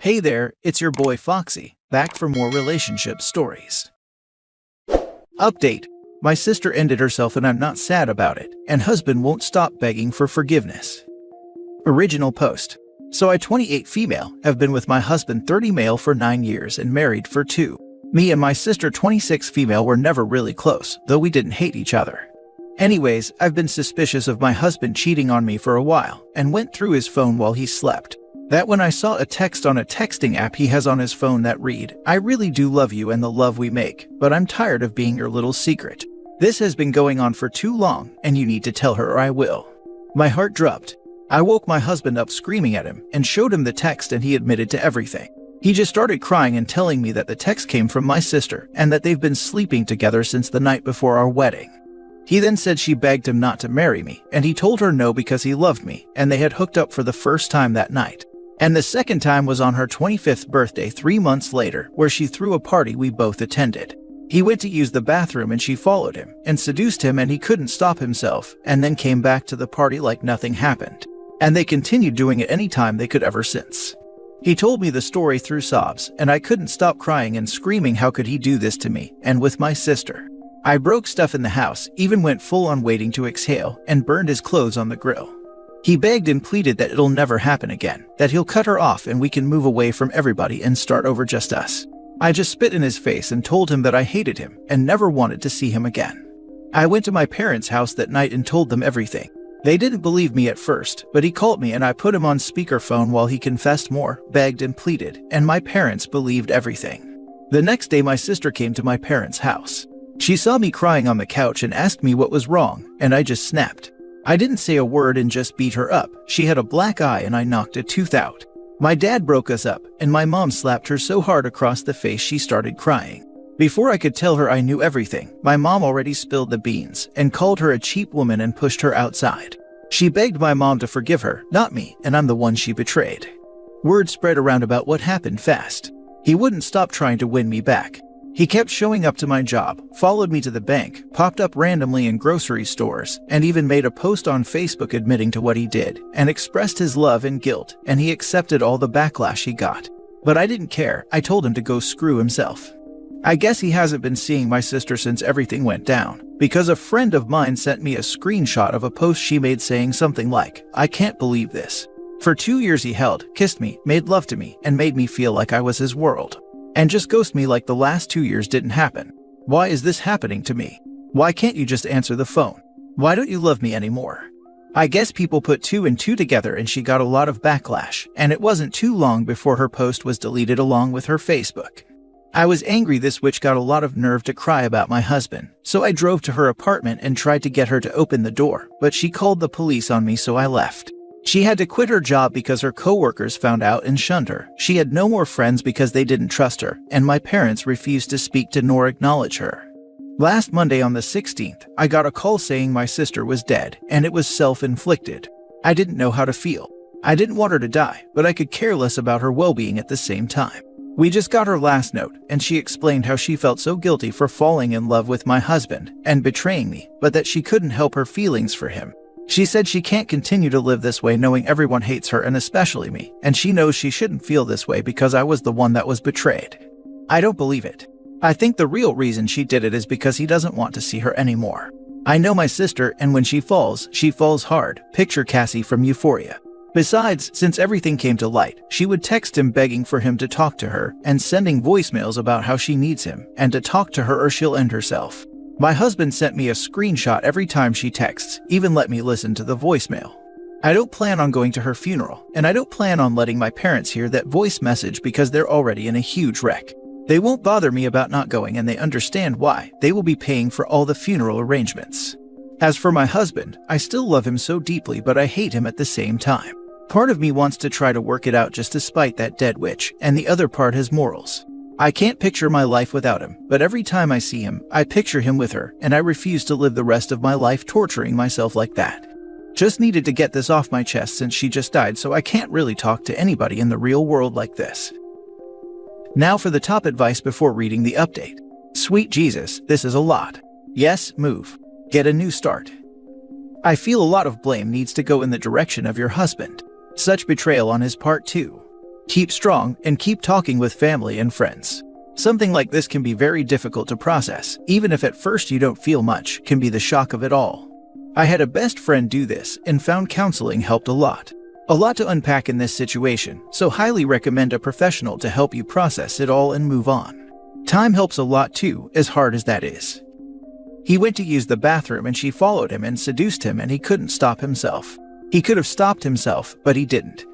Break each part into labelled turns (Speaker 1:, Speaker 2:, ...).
Speaker 1: Hey there, it's your boy Foxy, back for more relationship stories. Update. My sister ended herself and I'm not sad about it, and husband won't stop begging for forgiveness. Original post. So I 28 female, have been with my husband 30 male for 9 years and married for 2. Me and my sister 26 female were never really close, though we didn't hate each other. Anyways, I've been suspicious of my husband cheating on me for a while, and went through his phone while he slept. That when I saw a text on a texting app he has on his phone that read, "I really do love you and the love we make, but I'm tired of being your little secret. This has been going on for too long, and you need to tell her or I will." My heart dropped. I woke my husband up screaming at him, and showed him the text and he admitted to everything. He just started crying and telling me that the text came from my sister, and that they've been sleeping together since the night before our wedding. He then said she begged him not to marry me, and he told her no because he loved me, and they had hooked up for the first time that night. And the second time was on her 25th birthday 3 months later, where she threw a party we both attended. He went to use the bathroom and she followed him, and seduced him and he couldn't stop himself, and then came back to the party like nothing happened. And they continued doing it any time they could ever since. He told me the story through sobs, and I couldn't stop crying and screaming how could he do this to me, and with my sister. I broke stuff in the house, even went full on waiting to exhale, and burned his clothes on the grill. He begged and pleaded that it'll never happen again, that he'll cut her off and we can move away from everybody and start over just us. I just spit in his face and told him that I hated him and never wanted to see him again. I went to my parents' house that night and told them everything. They didn't believe me at first, but he called me and I put him on speakerphone while he confessed more, begged and pleaded, and my parents believed everything. The next day my sister came to my parents' house. She saw me crying on the couch and asked me what was wrong, and I just snapped. I didn't say a word and just beat her up. She had a black eye and I knocked a tooth out. My dad broke us up, and my mom slapped her so hard across the face she started crying. Before I could tell her I knew everything, my mom already spilled the beans and called her a cheap woman and pushed her outside. She begged my mom to forgive her, not me, and I'm the one she betrayed. Word spread around about what happened fast. He wouldn't stop trying to win me back. He kept showing up to my job, followed me to the bank, popped up randomly in grocery stores, and even made a post on Facebook admitting to what he did, and expressed his love and guilt, and he accepted all the backlash he got. But I didn't care. I told him to go screw himself. I guess he hasn't been seeing my sister since everything went down, because a friend of mine sent me a screenshot of a post she made saying something like, "I can't believe this." For 2 years he held, kissed me, made love to me, and made me feel like I was his world. And just ghost me like the last 2 years didn't happen. Why is this happening to me? Why can't you just answer the phone? Why don't you love me anymore? I guess people put 2 and 2 together and she got a lot of backlash, and it wasn't too long before her post was deleted along with her Facebook. I was angry this witch got a lot of nerve to cry about my husband, so I drove to her apartment and tried to get her to open the door, but she called the police on me so I left. She had to quit her job because her coworkers found out and shunned her. She had no more friends because they didn't trust her, and my parents refused to speak to nor acknowledge her. Last Monday on the 16th, I got a call saying my sister was dead, and it was self-inflicted. I didn't know how to feel. I didn't want her to die, but I could care less about her well-being at the same time. We just got her last note, and she explained how she felt so guilty for falling in love with my husband and betraying me, but that she couldn't help her feelings for him. She said she can't continue to live this way knowing everyone hates her and especially me, and she knows she shouldn't feel this way because I was the one that was betrayed. I don't believe it. I think the real reason she did it is because he doesn't want to see her anymore. I know my sister, and when she falls hard. Picture Cassie from Euphoria. Besides, since everything came to light, she would text him begging for him to talk to her and sending voicemails about how she needs him and to talk to her or she'll end herself. My husband sent me a screenshot every time she texts, even let me listen to the voicemail. I don't plan on going to her funeral, and I don't plan on letting my parents hear that voice message because they're already in a huge wreck. They won't bother me about not going, and they understand why. They will be paying for all the funeral arrangements. As for my husband, I still love him so deeply, but I hate him at the same time. Part of me wants to try to work it out just to spite that dead witch, and the other part has morals. I can't picture my life without him, but every time I see him, I picture him with her, and I refuse to live the rest of my life torturing myself like that. Just needed to get this off my chest since she just died, so I can't really talk to anybody in the real world like this. Now for the top advice before reading the update. Sweet Jesus, this is a lot. Yes, move. Get a new start. I feel a lot of blame needs to go in the direction of your husband. Such betrayal on his part too. Keep strong and keep talking with family and friends. Something like this can be very difficult to process, even if at first you don't feel much, can be the shock of it all. I had a best friend do this and found counseling helped a lot. A lot to unpack in this situation, so highly recommend a professional to help you process it all and move on. Time helps a lot too, as hard as that is. He went to use the bathroom and she followed him and seduced him and he couldn't stop himself. He could have stopped himself, but he didn't.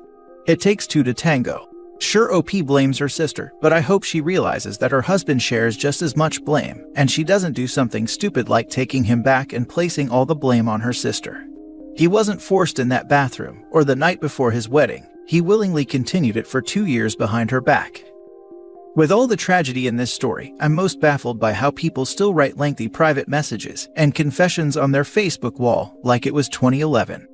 Speaker 1: It takes two to tango. Sure, OP blames her sister, but I hope she realizes that her husband shares just as much blame, and she doesn't do something stupid like taking him back and placing all the blame on her sister. He wasn't forced in that bathroom, or the night before his wedding. He willingly continued it for 2 years behind her back. With all the tragedy in this story, I'm most baffled by how people still write lengthy private messages and confessions on their Facebook wall like it was 2011.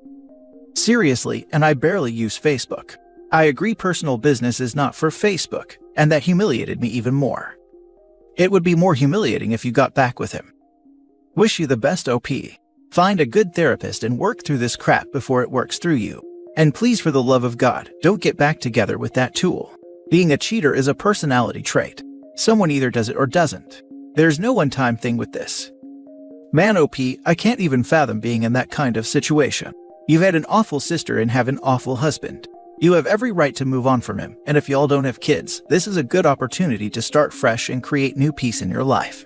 Speaker 1: Seriously, and I barely use Facebook. I agree personal business is not for Facebook, and that humiliated me even more. It would be more humiliating if you got back with him. Wish you the best, OP. Find a good therapist and work through this crap before it works through you. And please, for the love of God, don't get back together with that tool. Being a cheater is a personality trait. Someone either does it or doesn't. There's no one-time thing with this. Man, OP, I can't even fathom being in that kind of situation. You've had an awful sister and have an awful husband. You have every right to move on from him, and if y'all don't have kids, this is a good opportunity to start fresh and create new peace in your life.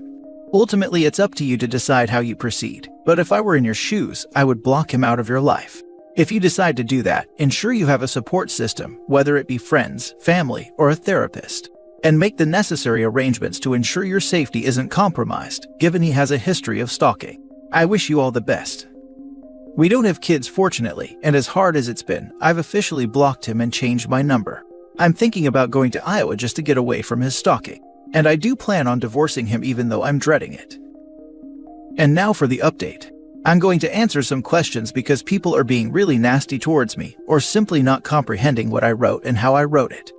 Speaker 1: Ultimately, it's up to you to decide how you proceed, but if I were in your shoes, I would block him out of your life. If you decide to do that, ensure you have a support system, whether it be friends, family, or a therapist, and make the necessary arrangements to ensure your safety isn't compromised, given he has a history of stalking. I wish you all the best. We don't have kids, fortunately, and as hard as it's been, I've officially blocked him and changed my number. I'm thinking about going to Iowa just to get away from his stalking, and I do plan on divorcing him even though I'm dreading it. And now for the update. I'm going to answer some questions because people are being really nasty towards me or simply not comprehending what I wrote and how I wrote it.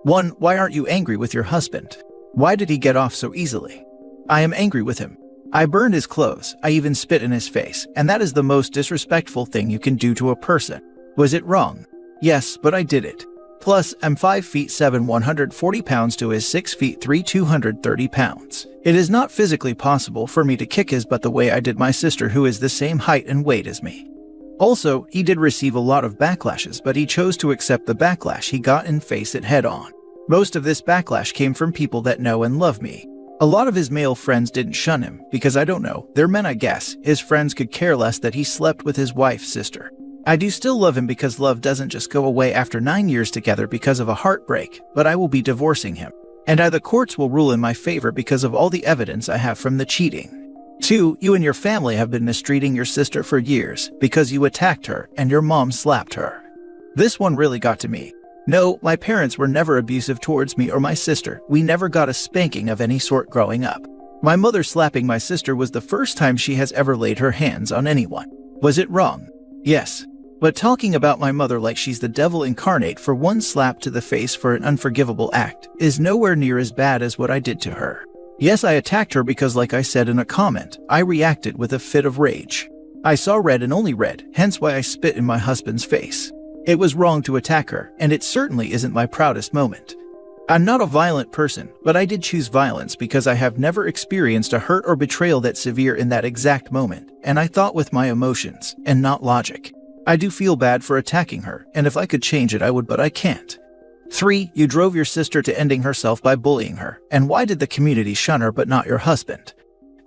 Speaker 1: 1. Why aren't you angry with your husband? Why did he get off so easily? I am angry with him. I burned his clothes, I even spit in his face, and that is the most disrespectful thing you can do to a person. Was it wrong? Yes, but I did it. Plus, I'm 5 feet 7, 140 pounds to his 6 feet 3, 230 pounds. It is not physically possible for me to kick his butt the way I did my sister, who is the same height and weight as me. Also, he did receive a lot of backlashes, but he chose to accept the backlash he got and face it head on. Most of this backlash came from people that know and love me. A lot of his male friends didn't shun him, because I don't know, they're men I guess. His friends could care less that he slept with his wife's sister. I do still love him because love doesn't just go away after 9 years together because of a heartbreak, but I will be divorcing him. And the courts will rule in my favor because of all the evidence I have from the cheating. 2. You and your family have been mistreating your sister for years because you attacked her and your mom slapped her. This one really got to me. No, my parents were never abusive towards me or my sister. We never got a spanking of any sort growing up. My mother slapping my sister was the first time she has ever laid her hands on anyone. Was it wrong? Yes. But talking about my mother like she's the devil incarnate for one slap to the face for an unforgivable act is nowhere near as bad as what I did to her. Yes, I attacked her because, like I said in a comment, I reacted with a fit of rage. I saw red and only red, hence why I spit in my husband's face. It was wrong to attack her, and it certainly isn't my proudest moment. I'm not a violent person, but I did choose violence because I have never experienced a hurt or betrayal that severe in that exact moment, and I thought with my emotions, and not logic. I do feel bad for attacking her, and if I could change it I would, but I can't. 3. You drove your sister to ending herself by bullying her, and why did the community shun her but not your husband?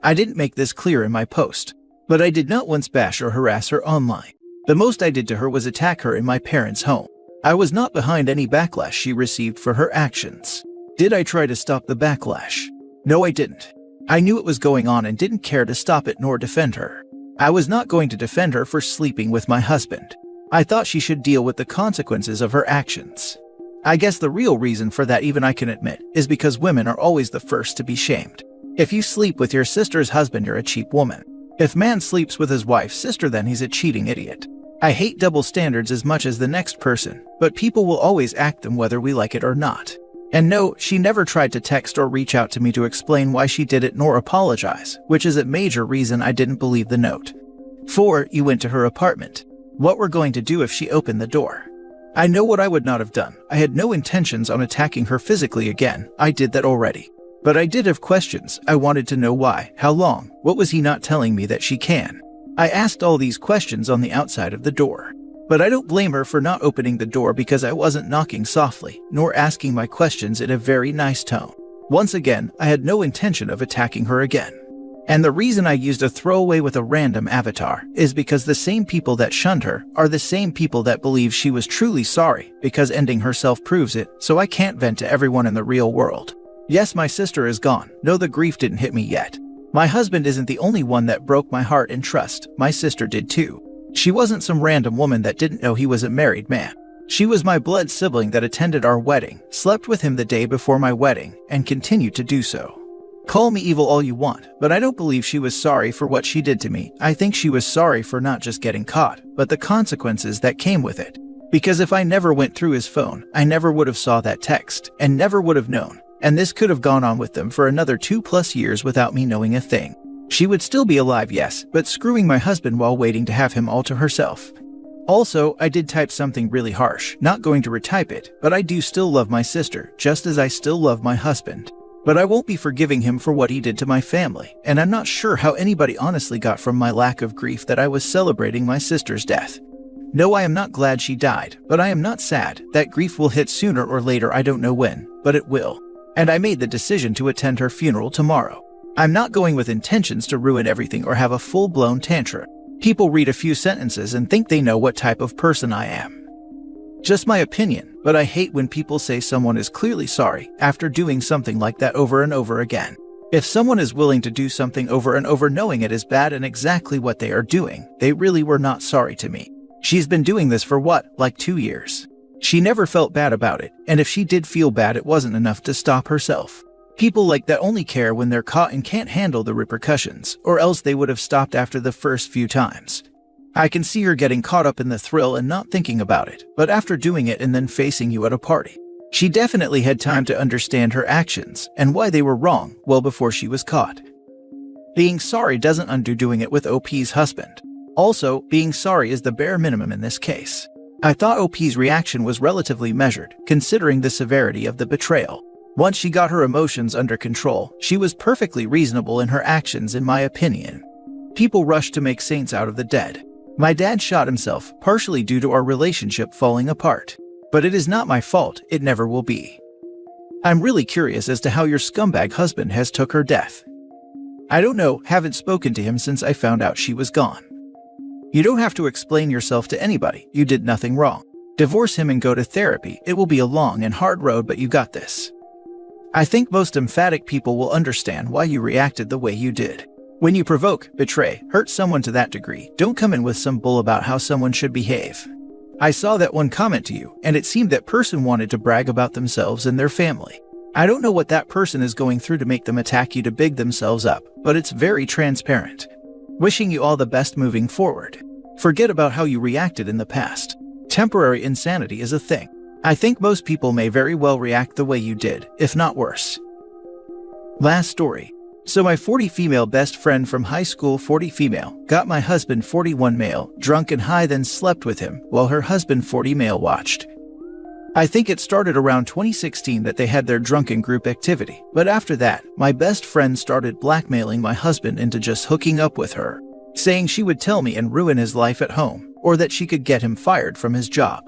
Speaker 1: I didn't make this clear in my post, but I did not once bash or harass her online. The most I did to her was attack her in my parents' home. I was not behind any backlash she received for her actions. Did I try to stop the backlash? No, I didn't. I knew it was going on and didn't care to stop it nor defend her. I was not going to defend her for sleeping with my husband. I thought she should deal with the consequences of her actions. I guess the real reason for that, even I can admit, is because women are always the first to be shamed. If you sleep with your sister's husband, you're a cheap woman. If man sleeps with his wife's sister, then he's a cheating idiot. I hate double standards as much as the next person, but people will always act them whether we like it or not. And no, she never tried to text or reach out to me to explain why she did it nor apologize, which is a major reason I didn't believe the note. 4. You went to her apartment. What we're going to do if she opened the door? I know what I would not have done. I had no intentions on attacking her physically again. I did that already. But I did have questions. I wanted to know why, how long, what was he not telling me that she can? I asked all these questions on the outside of the door. But I don't blame her for not opening the door because I wasn't knocking softly, nor asking my questions in a very nice tone. Once again, I had no intention of attacking her again. And the reason I used a throwaway with a random avatar is because the same people that shunned her are the same people that believe she was truly sorry because ending herself proves it, so I can't vent to everyone in the real world. Yes, my sister is gone. No, the grief didn't hit me yet. My husband isn't the only one that broke my heart and trust. My sister did too. She wasn't some random woman that didn't know he was a married man. She was my blood sibling that attended our wedding, slept with him the day before my wedding, and continued to do so. Call me evil all you want, but I don't believe she was sorry for what she did to me. I think she was sorry for not just getting caught, but the consequences that came with it. Because if I never went through his phone, I never would have saw that text, and never would have known. And this could have gone on with them for another 2+ years without me knowing a thing. She would still be alive, yes, but screwing my husband while waiting to have him all to herself. Also, I did type something really harsh, not going to retype it, but I do still love my sister, just as I still love my husband. But I won't be forgiving him for what he did to my family, and I'm not sure how anybody honestly got from my lack of grief that I was celebrating my sister's death. No, I am not glad she died, but I am not sad. That grief will hit sooner or later, I don't know when, but it will. And I made the decision to attend her funeral tomorrow. I'm not going with intentions to ruin everything or have a full-blown tantrum. People read a few sentences and think they know what type of person I am. Just my opinion, but I hate when people say someone is clearly sorry after doing something like that over and over again. If someone is willing to do something over and over knowing it is bad and exactly what they are doing, they really were not sorry to me. She's been doing this for what, like 2 years? She never felt bad about it, and if she did feel bad, it wasn't enough to stop herself. People like that only care when they're caught and can't handle the repercussions, or else they would have stopped after the first few times. I can see her getting caught up in the thrill and not thinking about it, but after doing it and then facing you at a party, she definitely had time to understand her actions and why they were wrong well before she was caught. Being sorry doesn't undo doing it with OP's husband. Also, being sorry is the bare minimum in this case. I thought OP's reaction was relatively measured, considering the severity of the betrayal. Once she got her emotions under control, she was perfectly reasonable in her actions, in my opinion. People rush to make saints out of the dead. My dad shot himself, partially due to our relationship falling apart. But it is not my fault, it never will be. I'm really curious as to how your scumbag husband has took her death. I don't know, haven't spoken to him since I found out she was gone. You don't have to explain yourself to anybody, you did nothing wrong. Divorce him and go to therapy, it will be a long and hard road, but you got this. I think most emphatic people will understand why you reacted the way you did. When you provoke, betray, hurt someone to that degree, don't come in with some bull about how someone should behave. I saw that one comment to you, and it seemed that person wanted to brag about themselves and their family. I don't know what that person is going through to make them attack you to big themselves up, but it's very transparent. Wishing you all the best moving forward. Forget about how you reacted in the past. Temporary insanity is a thing. I think most people may very well react the way you did, if not worse. Last story. So my 40 female best friend from high school, 40 female, got my husband 41 male, drunk and high, then slept with him, while her husband 40 male watched. I think it started around 2016 that they had their drunken group activity, but after that, my best friend started blackmailing my husband into just hooking up with her, saying she would tell me and ruin his life at home, or that she could get him fired from his job.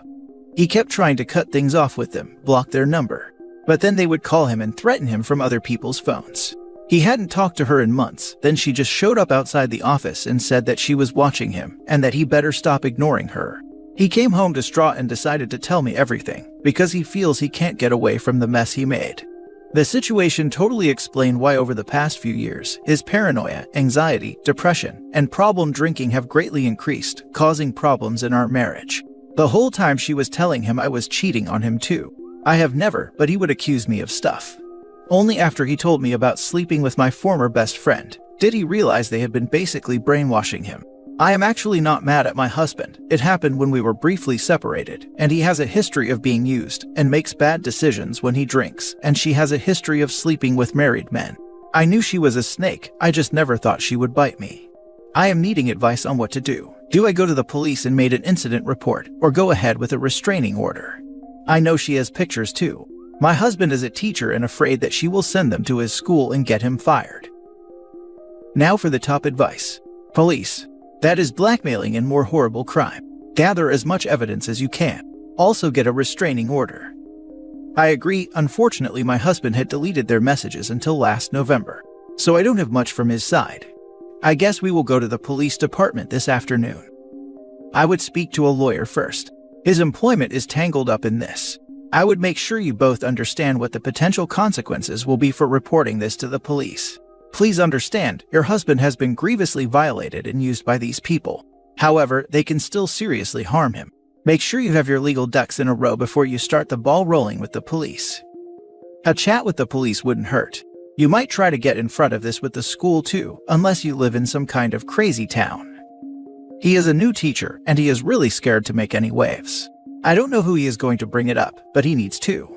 Speaker 1: He kept trying to cut things off with them, block their number, but then they would call him and threaten him from other people's phones. He hadn't talked to her in months, then she just showed up outside the office and said that she was watching him and that he better stop ignoring her. He came home distraught and decided to tell me everything, because he feels he can't get away from the mess he made. The situation totally explained why over the past few years, his paranoia, anxiety, depression, and problem drinking have greatly increased, causing problems in our marriage. The whole time she was telling him I was cheating on him too. I have never, but he would accuse me of stuff. Only after he told me about sleeping with my former best friend did he realize they had been basically brainwashing him. I am actually not mad at my husband. It happened when we were briefly separated, and he has a history of being used and makes bad decisions when he drinks, and she has a history of sleeping with married men. I knew she was a snake, I just never thought she would bite me. I am needing advice on what to do. Do I go to the police and make an incident report, or go ahead with a restraining order? I know she has pictures too. My husband is a teacher and afraid that she will send them to his school and get him fired. Now for the top advice. Police. That is blackmailing and more horrible crime. Gather as much evidence as you can. Also get a restraining order. I agree, unfortunately my husband had deleted their messages until last November, so I don't have much from his side. I guess we will go to the police department this afternoon. I would speak to a lawyer first. His employment is tangled up in this. I would make sure you both understand what the potential consequences will be for reporting this to the police. Please understand, your husband has been grievously violated and used by these people. However, they can still seriously harm him. Make sure you have your legal ducks in a row before you start the ball rolling with the police. A chat with the police wouldn't hurt. You might try to get in front of this with the school too, unless you live in some kind of crazy town. He is a new teacher, and he is really scared to make any waves. I don't know who he is going to bring it up, but he needs to.